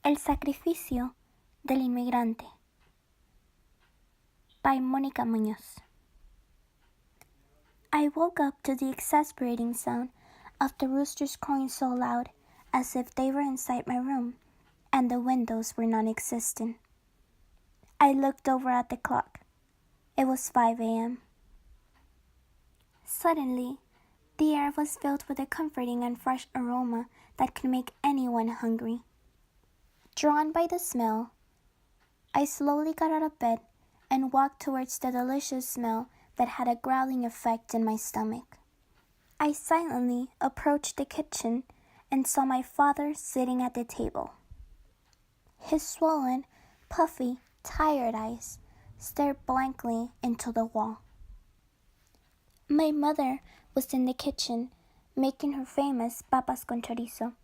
El Sacrificio del Inmigrante by Mónica Muñoz. I woke up to the exasperating sound of the roosters crowing so loud as if they were inside my room and the windows were non-existent. I looked over at the clock. It was 5 a.m. Suddenly, the air was filled with a comforting and fresh aroma that could make anyone hungry. Drawn by the smell, I slowly got out of bed and walked towards the delicious smell that had a growling effect in my stomach. I silently approached the kitchen and saw my father sitting at the table. His swollen, puffy, tired eyes stared blankly into the wall. My mother was in the kitchen making her famous papas con chorizo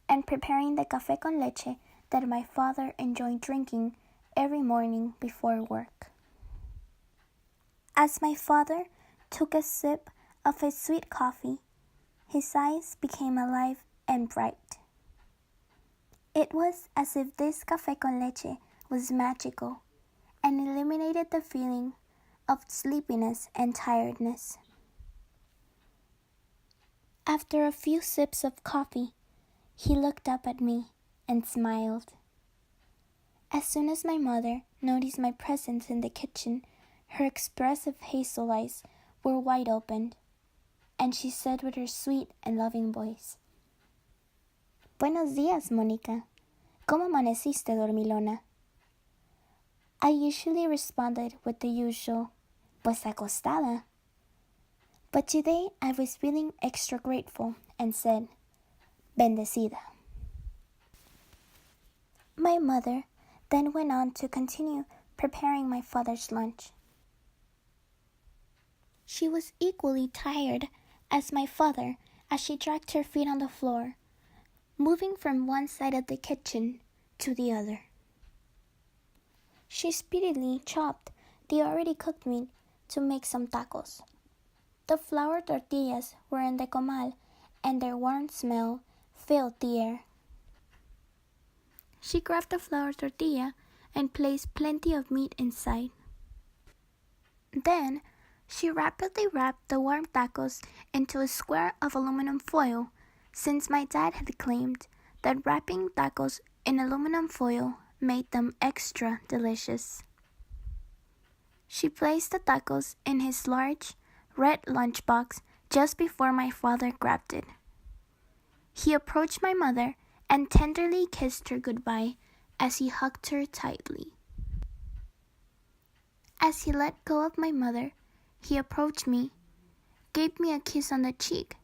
and preparing the café con leche that my father enjoyed drinking every morning before work. As my father took a sip of his sweet coffee, his eyes became alive and bright. It was as if this café con leche was magical and eliminated the feeling of sleepiness and tiredness. After a few sips of coffee, he looked up at me and smiled. As soon as my mother noticed my presence in the kitchen, her expressive hazel eyes were wide open, and she said with her sweet and loving voice, "Buenos días, Mónica. ¿Cómo amaneciste, dormilona?" I usually responded with the usual, "Pues acostada." But today I was feeling extra grateful and said, "Bendecida." My mother then went on to continue preparing my father's lunch. She was equally tired as my father as she dragged her feet on the floor, moving from one side of the kitchen to the other. She speedily chopped the already cooked meat to make some tacos. The flour tortillas were in the comal, and their warm smell filled the air. She grabbed the flour tortilla and placed plenty of meat inside. Then, she rapidly wrapped the warm tacos into a square of aluminum foil, since my dad had claimed that wrapping tacos in aluminum foil made them extra delicious. She placed the tacos in his large, red lunchbox just before my father grabbed it. He approached my mother and tenderly kissed her goodbye as he hugged her tightly. As he let go of my mother, he approached me, gave me a kiss on the cheek,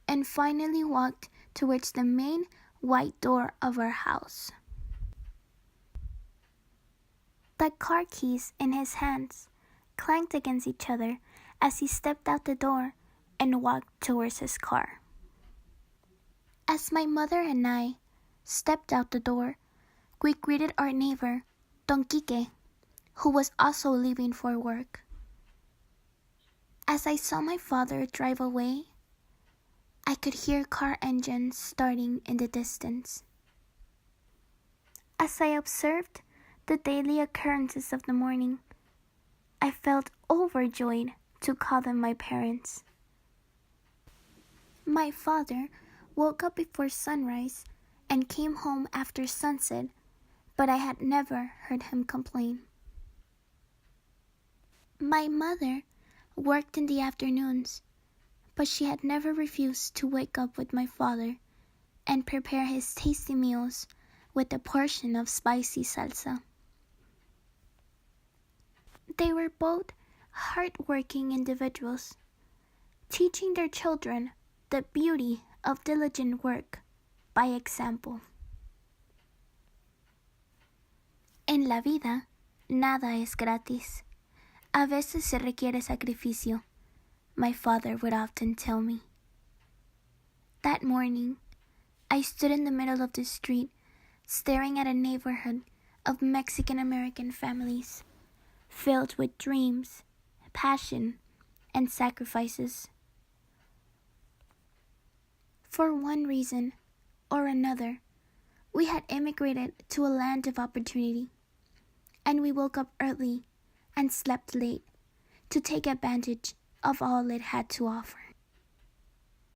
and finally walked towards the main white door of our house. The car keys in his hands clanked against each other as he stepped out the door and walked towards his car. As my mother and I stepped out the door, we greeted our neighbor, Don Quique, who was also leaving for work. As I saw my father drive away, I could hear car engines starting in the distance. As I observed the daily occurrences of the morning, I felt overjoyed to call them my parents. My father woke up before sunrise and came home after sunset, but I had never heard him complain. My mother worked in the afternoons, but she had never refused to wake up with my father and prepare his tasty meals with a portion of spicy salsa. They were both hard-working individuals, teaching their children the beauty of diligent work by example. En la vida, nada es gratis. A veces se requiere sacrificio, my father would often tell me. That morning, I stood in the middle of the street, staring at a neighborhood of Mexican-American families, filled with dreams, passion, and sacrifices. For one reason or another, We had immigrated to a land of opportunity, and we woke up early and slept late to take advantage of all it had to offer.